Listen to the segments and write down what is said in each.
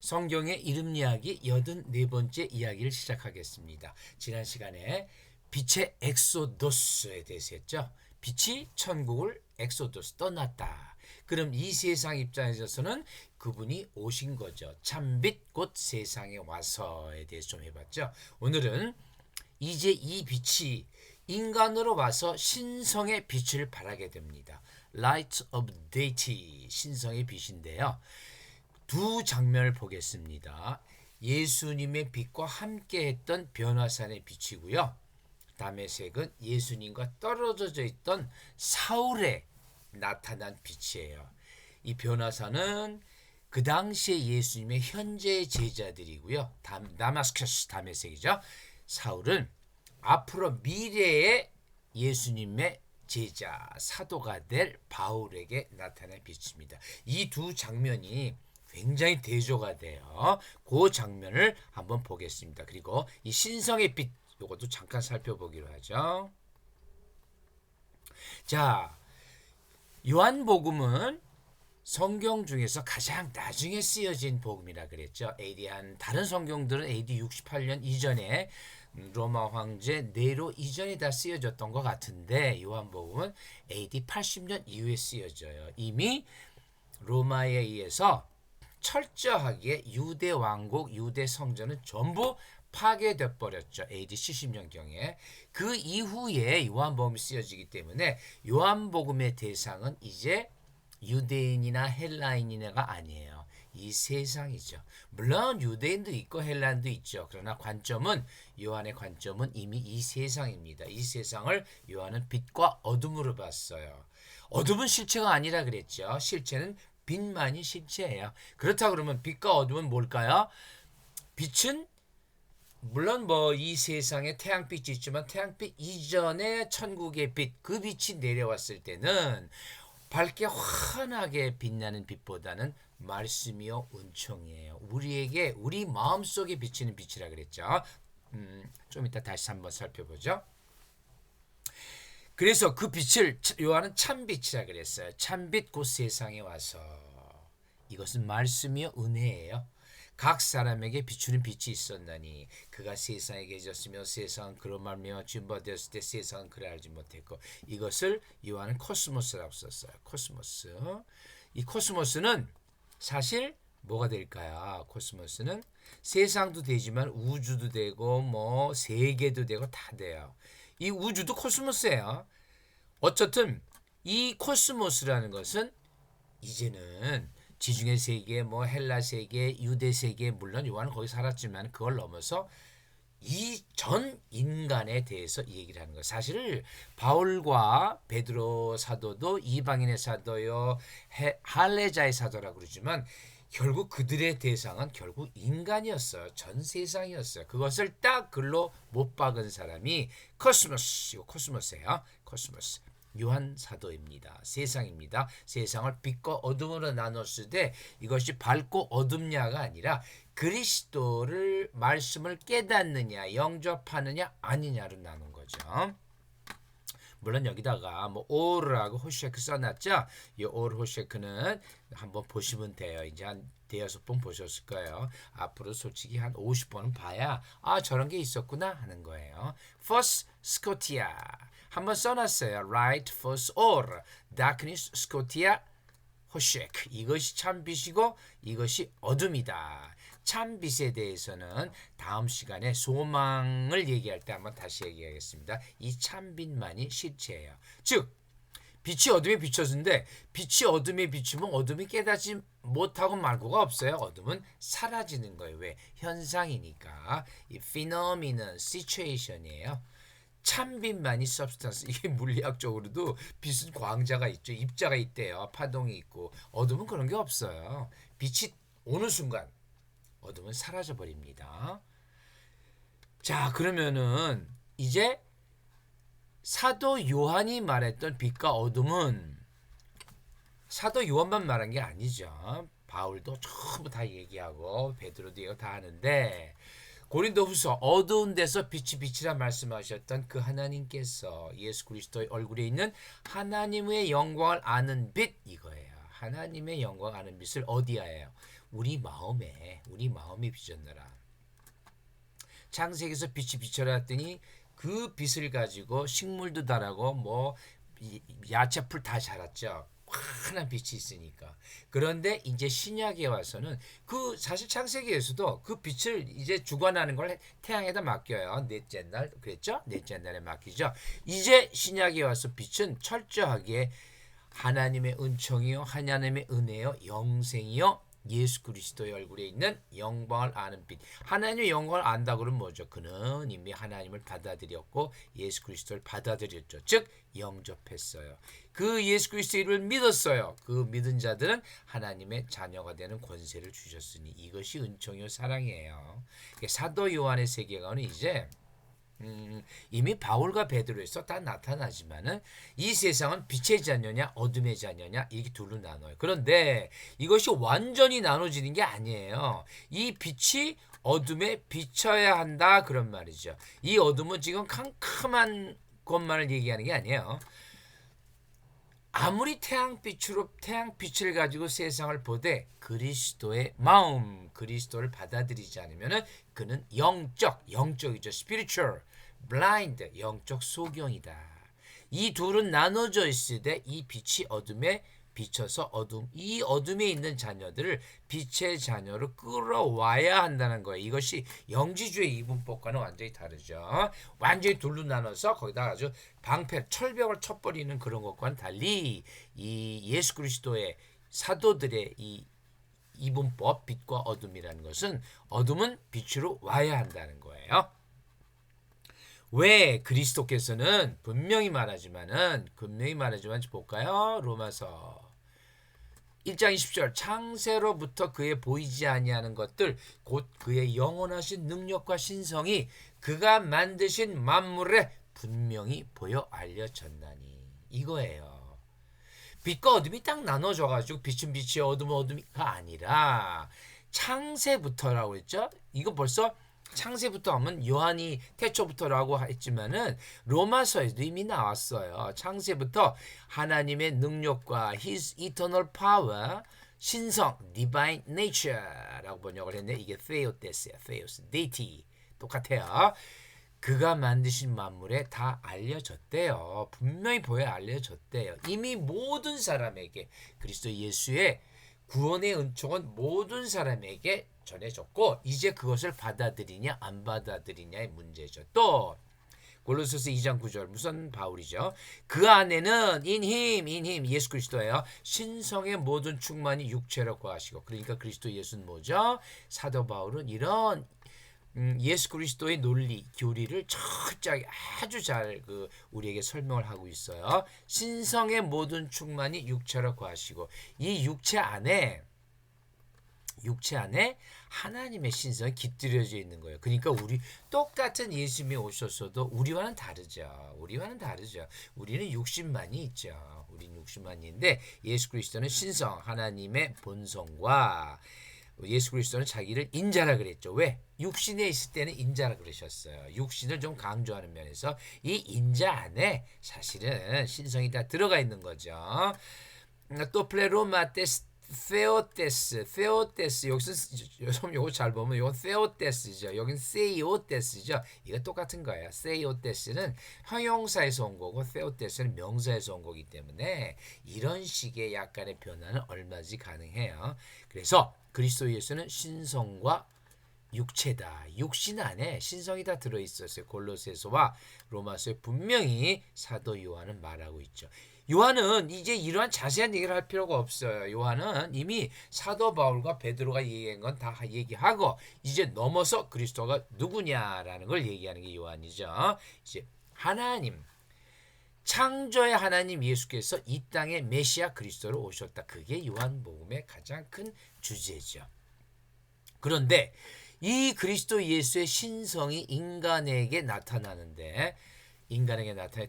성경의 이름 이야기 84번째 이야기를 시작하겠습니다. 지난 시간에 빛의 엑소도스에 대해서 했죠. 빛이 천국을 엑소도스 떠났다. 그럼 이 세상 입장에서는 그분이 오신 거죠. 참빛 곧 세상에 와서에 대해서 좀 해봤죠. 오늘은 이제 이 빛이 인간으로 와서 신성의 빛을 발하게 됩니다. Light of Deity, 신성의 빛인데요. 두 장면을 보겠습니다. 예수님의 빛과 함께했던 변화산의 빛이고요. 다음의 색은 예수님과 떨어져 있던 사울에 나타난 빛이에요. 이 변화산은 그 당시에 예수님의 현재의 제자들이고요. 다마스커스 다음의 색이죠. 사울은 앞으로 미래의 예수님의 제자, 사도가 될 바울에게 나타난 빛입니다. 이 두 장면이 굉장히 대조가 돼요. 그 장면을 한번 보겠습니다. 그리고 이 신성의 빛, 이것도 잠깐 살펴보기로 하죠. 자, 요한복음은 성경 중에서 가장 나중에 쓰여진 복음이라 그랬죠. 다른 성경들은 AD 68년 이전에 로마 황제 네로 이전에 다 쓰여졌던 것 같은데 요한복음은 AD 80년 이후에 쓰여져요. 이미 로마에 의해서 철저하게 유대 왕국, 유대 성전은 전부 파괴돼 버렸죠. AD 70년경에. 그 이후에 요한복음이 쓰여지기 때문에 요한복음의 대상은 이제 유대인이나 헬라인이나가 아니에요. 이 세상이죠. 물론 유대인도 있고 헬라인도 있죠. 그러나 요한의 관점은 이미 이 세상입니다. 이 세상을 요한은 빛과 어둠으로 봤어요. 어둠은 실체가 아니라 그랬죠. 실체는 빛만이 실체예요. 그렇다 그러면 빛과 어둠은 뭘까요? 빛은 물론 이 세상에 태양빛이 있지만 태양빛 이전에 천국의 빛, 그 빛이 내려왔을 때는 밝게 환하게 빛나는 빛보다는 말씀이요 은총이에요. 우리 마음속에 비치는 빛이라 그랬죠. 좀 이따 다시 한번 살펴보죠. 그래서 그 빛을 요한은 참빛이라 그랬어요. 참빛 곧 세상에 와서. 이것은 말씀이요 은혜예요. 각 사람에게 비추는 빛이 있었나니 그가 세상에 계셨으며 세상은 그로 말미암아 진보되었을 때 세상은 그를 알지 못했고, 이것을 요한은 코스모스라고 썼어요. 코스모스. 이 코스모스는 사실 뭐가 될까요? 코스모스는 세상도 되지만 우주도 되고 세계도 되고 다 돼요. 이 우주도 코스모스예요. 어쨌든 이 코스모스라는 것은 이제는 지중해 세계, 헬라 세계, 유대 세계, 물론 요한은 거기 살았지만 그걸 넘어서 이 전 인간에 대해서 얘기를 하는 거예요. 사실 바울과 베드로 사도도 이방인의 사도요, 할례자의 사도라고 그러지만 결국 그들의 대상은 결국 인간이었어요. 전 세상이었어요. 그것을 딱 글로 못 박은 사람이 코스모스예요. 코스모스. 요한 사도입니다. 세상입니다. 세상을 빛과 어둠으로 나눴을 때 이것이 밝고 어둡냐가 아니라 그리스도를 말씀을 깨닫느냐, 영접하느냐 아니냐로 나눈 거죠. 물론 여기다가 오르라고 호쉐크 써놨죠. 이 오르 호쉐크는 한번 보시면 돼요. 이제 한 대여섯 번 보셨을 거예요. 앞으로 솔직히 한 50번은 봐야 저런 게 있었구나 하는 거예요. First Scotia 한번 써놨어요. Right first or darkness Scotia 호쉐크. 이것이 참빛이고 이것이 어둠이다. 참빛에 대해서는 다음 시간에 소망을 얘기할 때 한번 다시 얘기하겠습니다. 이 참빛만이 실체예요. 즉 빛이 어둠에 비춰진데 빛이 어둠에 비추면 어둠이 깨닫지 못하고 말고가 없어요. 어둠은 사라지는 거예요. 왜? 현상이니까. 이 phenomenon, situation이에요. 참빛만이 substance. 이게 물리학적으로도 빛은 광자가 있죠. 입자가 있대요. 파동이 있고. 어둠은 그런 게 없어요. 빛이 오는 순간 어둠은 사라져 버립니다. 자, 그러면은 이제 사도 요한이 말했던 빛과 어둠은 사도 요한만 말한 게 아니죠. 바울도 전부 다 얘기하고 베드로도 이거 다 하는데, 고린도후서 어두운 데서 빛이라 말씀하셨던 그 하나님께서 예수 그리스도의 얼굴에 있는 하나님의 영광을 아는 빛, 이거예요. 하나님의 영광 아는 빛을 어디하예요? 우리 마음에 비쳤느라. 창세기에서 빛이 비춰라 했더니 그 빛을 가지고 식물도 자라고 뭐 야채풀 다 자랐죠. 환한 빛이 있으니까. 그런데 이제 신약에 와서는 그 사실 창세기에서도 그 빛을 이제 주관하는 걸 태양에다 맡겨요. 넷째 날 그랬죠? 넷째 날에 맡기죠. 이제 신약에 와서 빛은 철저하게 하나님의 은총이요, 하나님의 은혜요, 영생이요, 예수 그리스도의 얼굴에 있는 영광을 아는 빛. 하나님의 영광을 안다 그러면 뭐죠? 그는 이미 하나님을 받아들였고 예수 그리스도를 받아들였죠. 즉 영접했어요. 그 예수 그리스도의 이름을 믿었어요. 그 믿은 자들은 하나님의 자녀가 되는 권세를 주셨으니 이것이 은총이요 사랑이에요. 사도 요한의 세계관은 이제 이미 바울과 베드로에서 다 나타나지만은 이 세상은 빛의 자녀냐 어둠의 자녀냐 이렇게 둘로 나눠요. 그런데 이것이 완전히 나눠지는 게 아니에요. 이 빛이 어둠에 비춰야 한다 그런 말이죠. 이 어둠은 지금 캄캄한 것만을 얘기하는 게 아니에요. 아무리 태양빛을 가지고 세상을 보되 그리스도의 마음, 그리스도를 받아들이지 않으면은 그는 영적이죠. spiritual, blind, 영적 소경이다. 이 둘은 나눠져 있을 때 이 빛이 어둠에 비춰서 이 어둠에 있는 자녀들을 빛의 자녀로 끌어와야 한다는 거예요. 이것이 영지주의 이분법과는 완전히 다르죠. 완전히 둘로 나눠서 거기다 아주 철벽을 쳐버리는 그런 것과는 달리 이 예수 그리스도의 사도들의 이 이분법 빛과 어둠이라는 것은 어둠은 빛으로 와야 한다는 거예요. 왜 그리스도께서는 분명히 말하지만 볼까요? 로마서 1장 20절 창세로부터 그의 보이지 아니하는 것들 곧 그의 영원하신 능력과 신성이 그가 만드신 만물에 분명히 보여 알려졌나니 이거예요. 빛과 어둠이 딱 나눠져가지고 빛은 빛이 어둠은 어둠이가 아니라 창세부터라고 했죠. 이거 벌써 창세부터 하면 요한이 태초부터라고 했지만은 로마서에도 이미 나왔어요. 창세부터 하나님의 능력과 His eternal power, 신성, divine nature라고 번역을 했는데 이게 theotes예요. theos, deity 똑같아요. 그가 만드신 만물에 다 알려졌대요. 분명히 보여 알려졌대요. 이미 모든 사람에게 그리스도 예수의 구원의 은총은 모든 사람에게 전해졌고 이제 그것을 받아들이냐 안 받아들이냐의 문제죠. 또 골로새서 2장 9절 무슨 바울이죠. 그 안에는 in him 예수 그리스도예요. 신성의 모든 충만이 육체로 거하시고 그러니까 그리스도 예수는 뭐죠? 사도 바울은 이런 예수 그리스도의 논리, 교리를 철저하게 아주 잘 우리에게 설명을 하고 있어요. 신성의 모든 충만이 육체로 거하시고 이 육체 안에 하나님의 신성이 깃들여져 있는 거예요. 그러니까 우리 똑같은 예수님이 오셨어도 우리와는 다르죠. 우리는 육신만이 있죠. 우리는 육신만이 있는데 예수 그리스도는 신성, 하나님의 본성과 예수 그리스도는 자기를 인자라 그랬죠. 왜? 육신에 있을 때는 인자라 그러셨어요. 육신을 좀 강조하는 면에서 이 인자 안에 사실은 신성이 다 들어가 있는 거죠. 또 플레로마테스 theotes 여기서 요거 잘 보면 요건 theotes죠. 여긴 theotes죠. 이거 똑같은 거예요. theotes는 형용사에서 온 거고 theotes는 명사에서 온 거기 때문에 이런 식의 약간의 변화는 얼마든지 가능해요. 그래서 그리스도 예수는 신성과 육체다. 육신 안에 신성이 다 들어있었어요. 골로새서와 로마서에 분명히 사도 요한은 말하고 있죠. 요한은 이제 이러한 자세한 얘기를 할 필요가 없어요. 요한은 이미 사도 바울과 베드로가 얘기한 건 다 얘기하고 이제 넘어서 그리스도가 누구냐라는 걸 얘기하는 게 요한이죠. 이제 하나님 창조의 하나님 예수께서 이 땅에 메시아 그리스도로 오셨다. 그게 요한복음의 가장 큰 주제죠. 그런데 이 그리스도 예수의 신성이 인간에게 나타나는데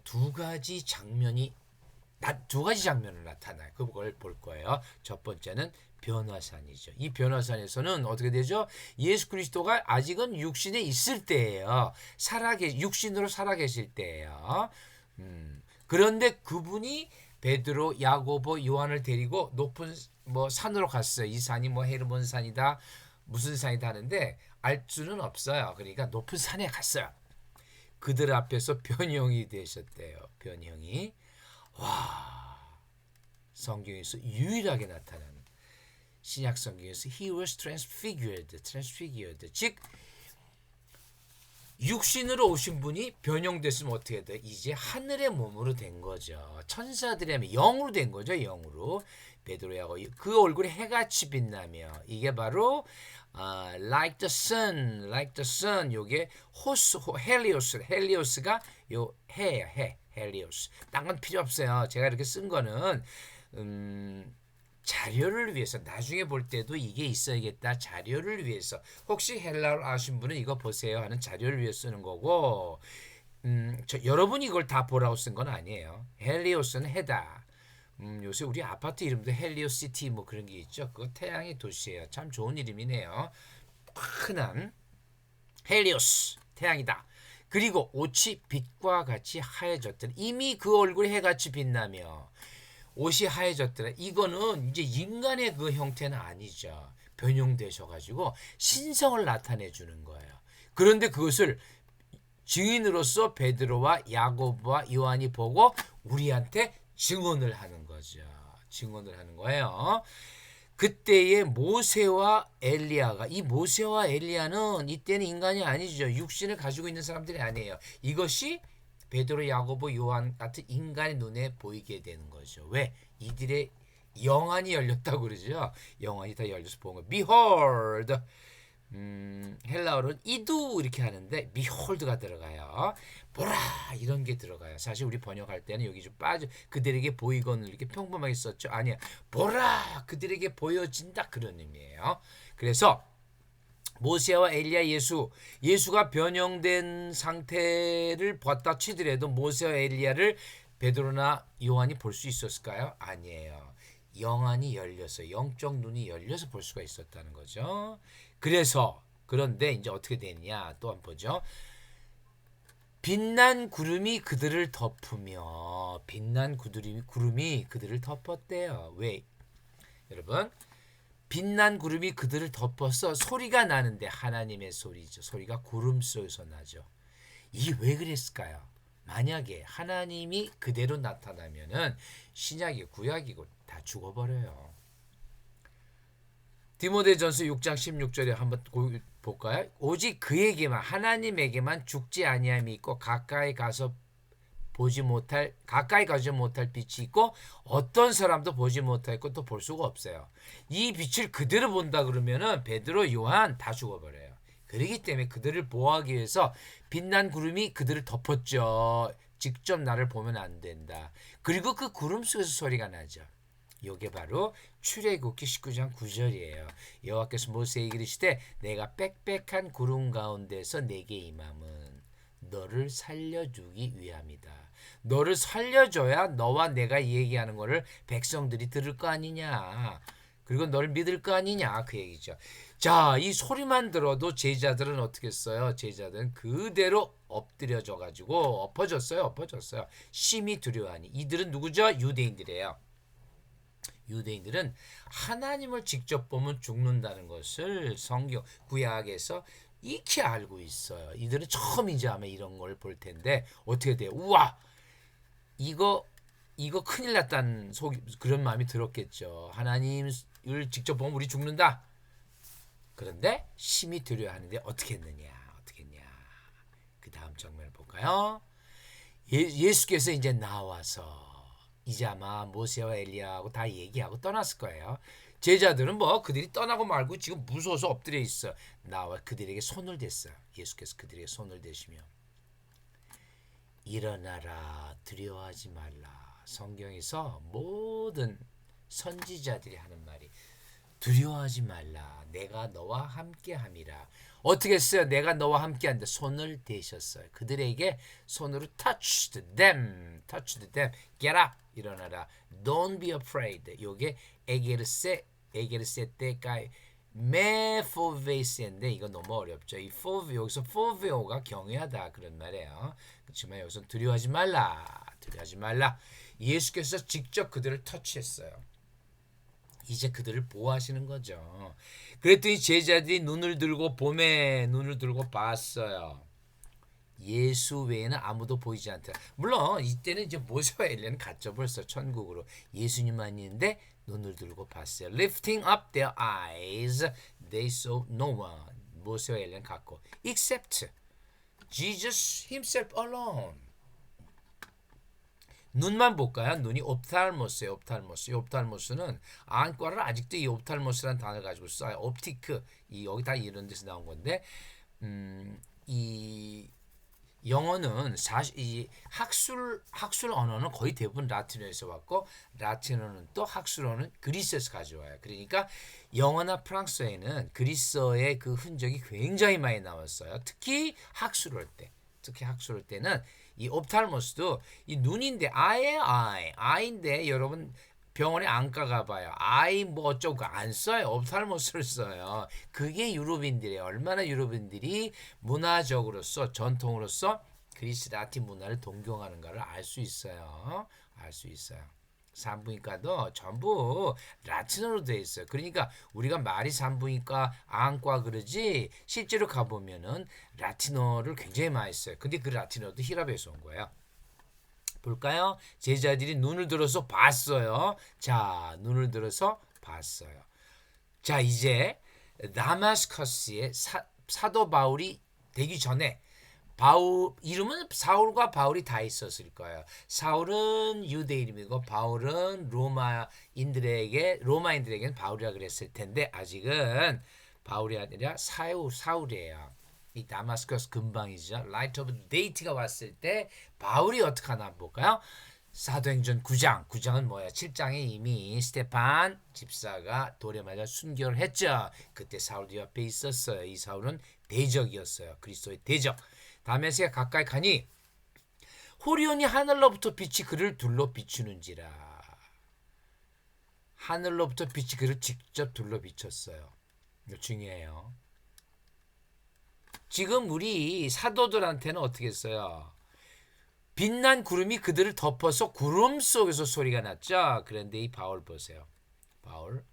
두 가지 장면을 나타나요. 그걸 볼 거예요. 첫 번째는 변화산이죠. 이 변화산에서는 어떻게 되죠? 예수 그리스도가 아직은 육신에 있을 때예요. 육신으로 살아계실 때예요. 그런데 그분이 베드로, 야고보, 요한을 데리고 높은 뭐 산으로 갔어요. 이 산이 뭐 헤르몬 산이다, 무슨 산이다 하는데 알 수는 없어요. 그러니까 높은 산에 갔어요. 그들 앞에서 변형이 되셨대요. 변형이. 와, 성경에서 유일하게 나타나는 신약 성경에서 he was transfigured. 즉 육신으로 오신 분이 변형됐으면 어떻게 돼? 이제 하늘의 몸으로 된 거죠. 천사들의 영으로 된 거죠. 영으로. 베드로야고 그 얼굴에 해같이 빛나며 이게 바로 like the sun. 요게 헬리오스가 요 해예요. 헬리오스. 딴 건 필요 없어요. 제가 이렇게 쓴 거는 자료를 위해서 나중에 볼 때도 이게 있어야겠다. 자료를 위해서 혹시 헬라어 아신 분은 이거 보세요 하는 자료를 위해 쓰는 거고 여러분이 이걸 다 보라고 쓴 건 아니에요. 헬리오스는 해다. 요새 우리 아파트 이름도 헬리오시티 뭐 그런 게 있죠. 그거 태양의 도시예요. 참 좋은 이름이네요. 흔한 헬리오스 태양이다. 그리고 옷이 빛과 같이 하얘졌더니 이미 그 얼굴에 해같이 빛나며 옷이 하얘졌더라. 이거는 이제 인간의 그 형태는 아니죠. 변형되셔가지고 신성을 나타내 주는 거예요. 그런데 그것을 증인으로서 베드로와 야고보와 요한이 보고 우리한테 증언을 하는 거죠. 증언을 하는 거예요. 그때의 모세와 엘리야가 이 모세와 엘리야는 이때는 인간이 아니죠. 육신을 가지고 있는 사람들이 아니에요. 이것이 베드로, 야고보, 요한 같은 인간의 눈에 보이게 되는 거죠. 왜? 이들의 영안이 열렸다고 그러죠. 영안이 다 열려서 본 거예요. Behold. 헬라어로는 이두 이렇게 하는데 behold가 들어가요. 보라 이런 게 들어가요. 사실 우리 번역할 때는 여기 좀 빠져 그들에게 보이거늘 이렇게 평범하게 썼죠. 아니야. 보라 그들에게 보여진다 그런 의미예요. 그래서 모세와 엘리야 예수가 변형된 상태를 봤다 치더라도 모세와 엘리야를 베드로나 요한이 볼 수 있었을까요? 아니에요. 영안이 열려서 영적 눈이 열려서 볼 수가 있었다는 거죠. 그래서 그런데 이제 어떻게 되느냐 또 한번 보죠. 빛난 구름이 그들을 덮으며 빛난 구름이 그들을 덮었대요. 왜? 여러분 빛난 구름이 그들을 덮어서 소리가 나는데 하나님의 소리죠. 소리가 구름 속에서 나죠. 이게 왜 그랬을까요? 만약에 하나님이 그대로 나타나면은 신약이 구약이고 다 죽어버려요. 디모데전서 6장 16절에 한번 볼까요? 오직 그에게만 하나님에게만 죽지 아니함이 있고 가까이 가지 못할 빛이 있고 어떤 사람도 보지 못하고 또 볼 수가 없어요. 이 빛을 그대로 본다 그러면은 베드로, 요한 다 죽어버려요. 그렇기 때문에 그들을 보호하기 위해서 빛난 구름이 그들을 덮었죠. 직접 나를 보면 안 된다. 그리고 그 구름 속에서 소리가 나죠. 이게 바로 출애굽기 19장 9절이에요. 여호와께서 모세에게 이르시되 내가 빽빽한 구름 가운데서 내게 임함은 너를 살려주기 위함이다. 너를 살려줘야 너와 내가 얘기하는 거를 백성들이 들을 거 아니냐. 그리고 너를 믿을 거 아니냐 그 얘기죠. 자, 이 소리만 들어도 제자들은 어떻게 했어요? 제자들은 그대로 엎드려져 가지고 엎어졌어요. 심히 두려워하니. 이들은 누구죠? 유대인들이에요. 유대인들은 하나님을 직접 보면 죽는다는 것을 성경 구약에서 익히 알고 있어요. 이들은 처음이지 아마 이런 걸 볼 텐데 어떻게 돼요? 우와 이거 큰일 났다는 그런 마음이 들었겠죠. 하나님을 직접 보면 우리 죽는다. 그런데 심히 두려워하는데 어떻게 했느냐? 그 다음 장면을 볼까요? 예수께서 이제 나와서 이제 아마 모세와 엘리야하고 다 얘기하고 떠났을 거예요. 제자들은 뭐 그들이 떠나고 말고 지금 무서워서 엎드려 있어. 나와 그들에게 손을 댔어요. 예수께서 그들에게 손을 대시며 일어나라 두려워하지 말라. 성경에서 모든 선지자들이 하는 말이 두려워하지 말라. 내가 너와 함께함이라. 어떻게 했어요? 내가 너와 함께한다. 손을 대셨어요. 그들에게 손으로 touched them. Get up. 일어나라. Don't be afraid. 요게 에게르세 때까이 메포베이스인데 이거 너무 어렵죠. 이 포비 여기서 포비오가 경외하다 그런 말이에요. 그렇지만 여기서 두려워하지 말라. 두려워하지 말라. 예수께서 직접 그들을 터치했어요. 이제 그들을 보호하시는 거죠. 그랬더니 제자들이 눈을 들고 봄에 눈을 들고 봤어요. 예수 외에는 아무도 보이지 않다. 물론 이때는 이제 모세와 엘리야는 갔죠 벌써 천국으로. 예수님만 있는데 눈을 들고 봤어요. Lifting up their eyes, they saw no one. 모세와 엘리야는 갔고, except Jesus himself alone. 눈만 볼까요? 눈이 옵탈모스예요. 옵탈모스. 이 옵탈모스는 안과를 아직도 이 옵탈모스라는 단어를 가지고 써요. 옵티크. 이 여기 다 이런 데서 나온 건데, 이 영어는 사실 이 학술 언어는 거의 대부분 라틴어에서 왔고, 라틴어는 또 학술어는 그리스에서 가져와요. 그러니까 영어나 프랑스어에는 그리스어의 그 흔적이 굉장히 많이 나왔어요. 특히 학술할 때. 특히 학술할 때는 이 옵탈모스도 이 눈인데 아이인데 여러분 병원에 안 가봐요. 아이 뭐 어쩌고 안 써요. 옵탈모스를 써요. 그게 유럽인들이에요. 얼마나 유럽인들이 문화적으로서 전통으로서 그리스 라틴 문화를 동경하는가를 알 수 있어요. 알 수 있어요. 산부인과도 전부 라틴어로 되어 있어요. 그러니까 우리가 말이 산부인과 안과 그러지 실제로 가보면은 라틴어를 굉장히 많이 써요. 근데 그 라틴어도 히랍에서 온 거예요. 볼까요? 제자들이 눈을 들어서 봤어요. 자, 눈을 들어서 봤어요. 자, 이제 다마스커스에 사도 바울이 되기 전에 바울 이름은 사울과 바울이 다 있었을 거예요. 사울은 유대 이름이고 바울은 로마인들에게는 바울이라 그랬을 텐데 아직은 바울이 아니라 사울이에요. 이 다마스커스 근방이죠. 라이트 오브 데이트가 왔을 때 바울이 어떻게 하나 한번 볼까요? 사도행전 9장은 뭐야? 7장에 이미 스테판 집사가 돌에 맞아 순교를 했죠. 그때 사울도 옆에 있었어요. 이 사울은 대적이었어요. 그리스도의 대적. 다메섹에 가까이 가니 호리온이 하늘로부터 빛이 그를 둘러 비추는지라. 하늘로부터 빛이 그를 직접 둘러 비쳤어요. 이거 중요해요. 지금 우리 사도들한테는 어떻게 했어요? 빛난 구름이 그들을 덮어서 구름 속에서 소리가 났죠. 그런데 이 바울 보세요. 바울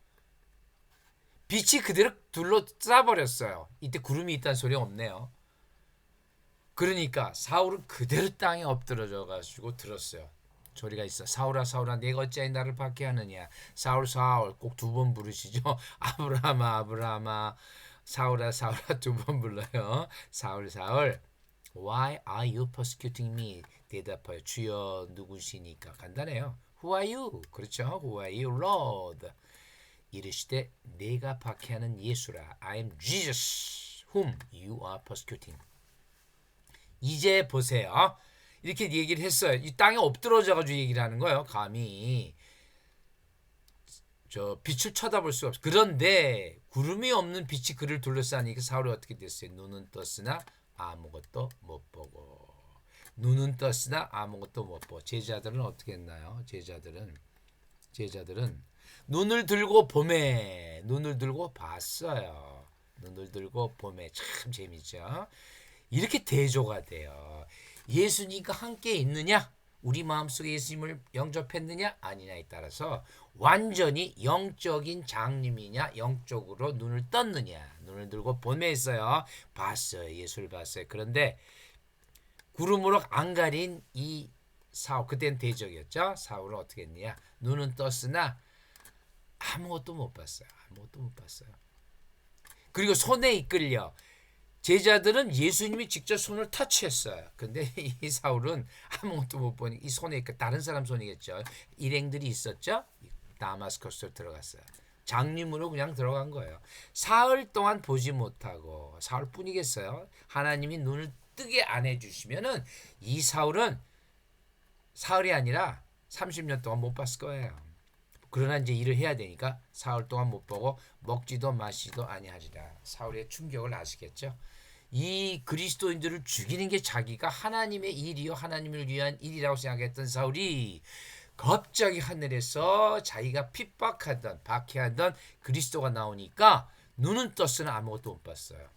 빛이 그들을 둘러싸버렸어요. 이때 구름이 있다는 소리가 없네요. 그러니까 사울은 그대로 땅에 엎드러져 가지고 들었어요. 소리가 있어. 사울아 사울아 내가 어찌하여 나를 박해하느냐. 사울 꼭 두 번 부르시죠. 아브라함아 사울아 두 번 불러요. 사울 Why are you persecuting me? 대답하여 주여 누구시니까. 간단해요. Who are you? 그렇죠. Who are you, Lord? 이르시되 내가 박해하는 예수라. I am Jesus whom you are persecuting. 이제 보세요. 이렇게 얘기를 했어요. 이 땅에 엎드러져가지고 얘기를 하는 거예요. 감히 저 빛을 쳐다볼 수가 없어. 그런데 구름이 없는 빛이 그를 둘러싸니까 사울이 어떻게 됐어요? 눈은 떴으나 아무것도 못 보고. 눈은 떴으나 아무것도 못 보고. 제자들은 어떻게 했나요? 제자들은 눈을 들고 봤어요. 눈을 들고 봄에 참 재밌죠. 이렇게 대조가 돼요. 예수님과 함께 있느냐? 우리 마음속에 예수님을 영접했느냐? 아니냐에 따라서 완전히 영적인 장님이냐? 영적으로 눈을 떴느냐? 눈을 들고 봄에 있어요. 봤어요. 예수를 봤어요. 그런데 구름으로 안 가린 이 사울, 그때는 대적이었죠. 사울은 어떻게 했느냐? 눈은 떴으나 아무것도 못 봤어요. 그리고 손에 이끌려 제자들은 예수님이 직접 손을 터치했어요. 근데 이 사울은 아무것도 못 보니 이 손에 다른 사람 손이겠죠. 일행들이 있었죠. 다마스커스로 들어갔어요. 장님으로 그냥 들어간 거예요. 사흘 동안 보지 못하고 사흘뿐이겠어요. 하나님이 눈을 뜨게 안 해주시면은 이 사울은 사흘이 아니라 30년 동안 못 봤을 거예요. 그러나 이제 일을 해야 되니까 사흘 동안 못 보고 먹지도 마시도 아니하리라. 사울의 충격을 아시겠죠? 이 그리스도인들을 죽이는 게 자기가 하나님의 일이요 하나님을 위한 일이라고 생각했던 사울이 갑자기 하늘에서 자기가 핍박하던 박해하던 그리스도가 나오니까 눈은 떴으나 아무것도 못 봤어요.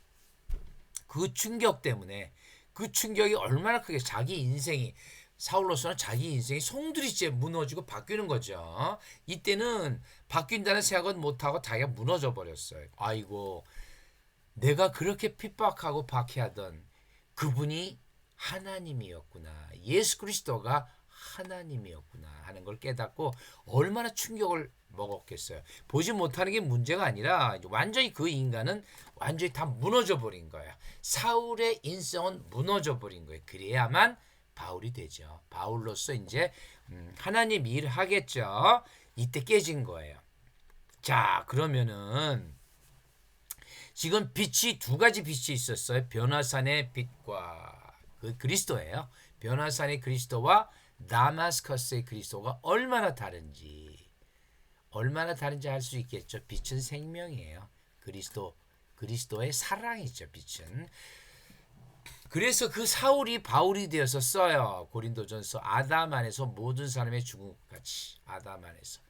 그 충격 때문에 그 충격이 얼마나 크게 자기 인생이 사울로서는 자기 인생이 송두리째 무너지고 바뀌는 거죠. 이때는 바뀐다는 생각은 못하고 자기가 무너져 버렸어요. 아이고 내가 그렇게 핍박하고 박해하던 그분이 하나님이었구나. 예수 그리스도가 하나님이었구나 하는 걸 깨닫고 얼마나 충격을 먹었겠어요. 보지 못하는 게 문제가 아니라 완전히 그 인간은 완전히 다 무너져 버린 거예요. 사울의 인성은 무너져 버린 거예요. 그래야만 바울이 되죠. 바울로서 이제 하나님 일을 하겠죠. 이때 깨진 거예요. 자, 그러면은 지금 빛이 두 가지 빛이 있었어요. 변화산의 빛과 그 그리스도예요. 변화산의 그리스도와 다마스커스의 그리스도가 얼마나 다른지 알 수 있겠죠. 빛은 생명이에요. 그리스도의 사랑이죠. 빛은. 그래서 그 사울이 바울이 되어서 써요. 고린도전서 아담 안에서 모든 사람의 죽음 같이. 아담 안에서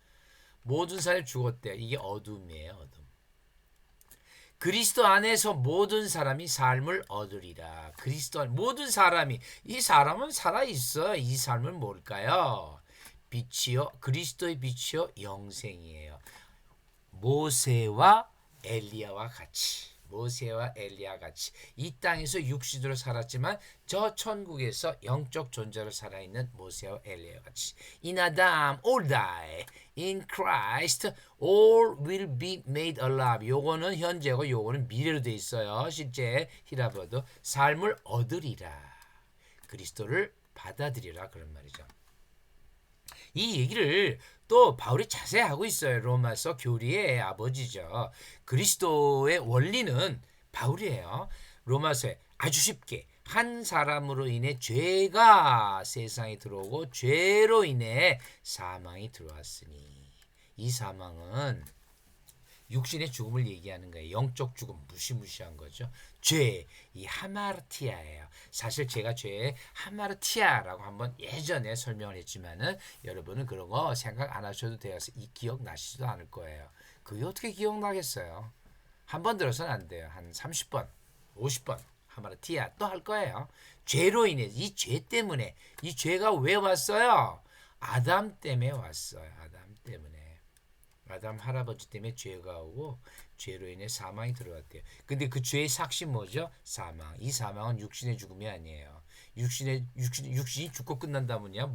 모든 사람이 죽었대요. 이게 어둠이에요. 어둠. 그리스도 안에서 모든 사람이 삶을 얻으리라. 그리스도 안 모든 사람이 이 사람은 살아 있어요. 이 삶은 뭘까요? 빛이요. 그리스도의 빛이요. 영생이에요. 모세와 엘리야와 같이 이 땅에서 육신으로 살았지만 저 천국에서 영적 존재로 살아있는 모세와 엘리야와 같이 In Adam all die, in Christ all will be made alive. 요거는 현재고 요거는 미래로 돼 있어요. 실제 히라보도 삶을 얻으리라. 그리스도를 받아들이라 그런 말이죠. 이 얘기를 또 바울이 자세히 하고 있어요. 로마서 교리의 아버지죠. 그리스도의 원리는 바울이에요. 로마서에 아주 쉽게 한 사람으로 인해 죄가 세상에 들어오고 죄로 인해 사망이 들어왔으니 이 사망은 육신의 죽음을 얘기하는 거예요. 영적 죽음 무시무시한 거죠. 죄, 이 하마르티아예요. 사실 제가 죄의 하마르티아라고 한번 예전에 설명을 했지만은 여러분은 그런 거 생각 안 하셔도 돼요. 기억나시지도 않을 거예요. 그게 어떻게 기억나겠어요? 한 번 들어서는 안 돼요. 한 30번, 50번 하마르티아 또 할 거예요. 죄로 인해 이 죄 때문에 이 죄가 왜 왔어요? 아담 때문에 왔어요. 아담 때문에. 아담 할아버지 때문에 죄가 오고 죄로 인해 사망이 들어왔대요. 근데 그 죄의 삭시 뭐죠? 사망. 이 사망은 육신의 죽음이 아니에요. 육신이 죽고 끝난다면야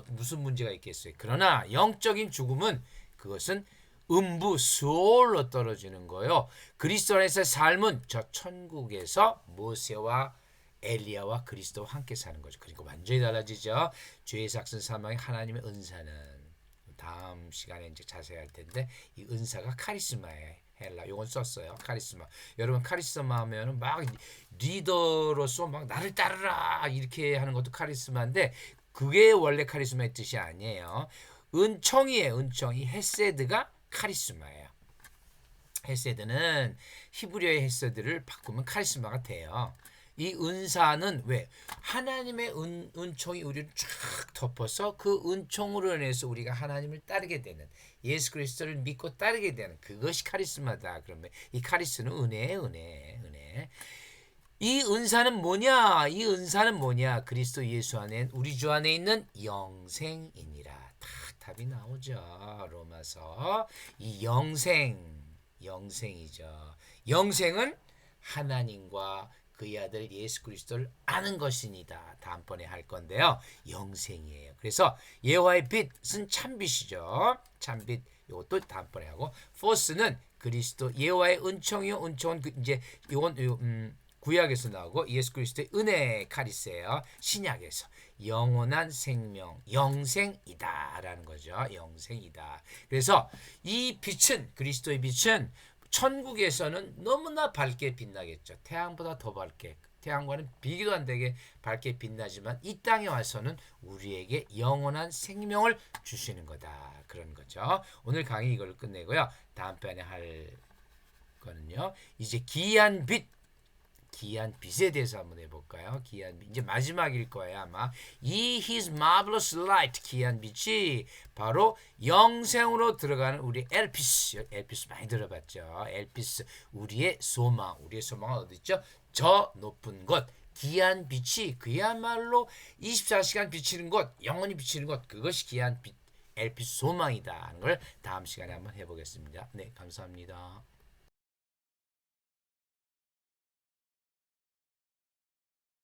무슨 문제가 있겠어요. 그러나 영적인 죽음은 그것은 음부 수월로 떨어지는 거요. 그리스도 안에서의 삶은 저 천국에서 모세와 엘리야와 그리스도와 함께 사는 거죠. 그러니까 완전히 달라지죠. 죄의 삭슨 사망의 하나님의 은사는 다음 시간에 이제 자세히 할 텐데 이 은사가 카리스마예요. 헬라 요건 썼어요. 카리스마. 여러분 카리스마 하면은 막 리더로서 막 나를 따르라 이렇게 하는 것도 카리스마인데 그게 원래 카리스마의 뜻이 아니에요. 은총이에요. 은총이 헤세드가 카리스마예요. 헤세드는 히브리어의 헤세드를 바꾸면 카리스마가 돼요. 이 은사는 왜 하나님의 은총이 우리를 쫙 덮어서 그 은총으로 인해서 우리가 하나님을 따르게 되는 예수 그리스도를 믿고 따르게 되는 그것이 카리스마다. 그러면 이 카리스는 은혜. 이 은사는 뭐냐? 이 은사는 뭐냐? 그리스도 예수 안에 우리 주 안에 있는 영생이니라. 다 답이 나오죠. 로마서 이 영생이죠. 영생은 하나님과 그의 아들 예수 그리스도를 아는 것이니다. 다음번에 할 건데요. 영생이에요. 그래서 예화의 빛은 참빛이죠. 참빛 이것도 다음번에 하고 포스는 그리스도 예화의 은총이요. 은총은 이제 이건 구약에서 나오고 예수 그리스도의 은혜 카리스예요. 신약에서 영원한 생명, 영생이다라는 거죠. 영생이다. 그래서 이 빛은 그리스도의 빛은 천국에서는 너무나 밝게 빛나겠죠. 태양보다 더 밝게. 태양과는 비교도 안 되게 밝게 빛나지만 이 땅에 와서는 우리에게 영원한 생명을 주시는 거다. 그런 거죠. 오늘 강의 이걸 끝내고요. 다음 편에 할 거는요. 이제 기이한 귀한 빛에 대해서 한번 해볼까요? 귀한 빛. 이제 마지막일 거예요 아마. 이 His marvelous light 귀한 빛이 바로 영생으로 들어가는 우리 엘피스. 엘피스 많이 들어봤죠. 엘피스 우리의 소망. 우리의 소망은 어디 있죠? 저 높은 곳. 귀한 빛이 그야말로 24시간 비치는 곳, 영원히 비치는 곳. 그것이 귀한 빛. 엘피스 소망이다 하는 걸 다음 시간에 한번 해보겠습니다. 네, 감사합니다.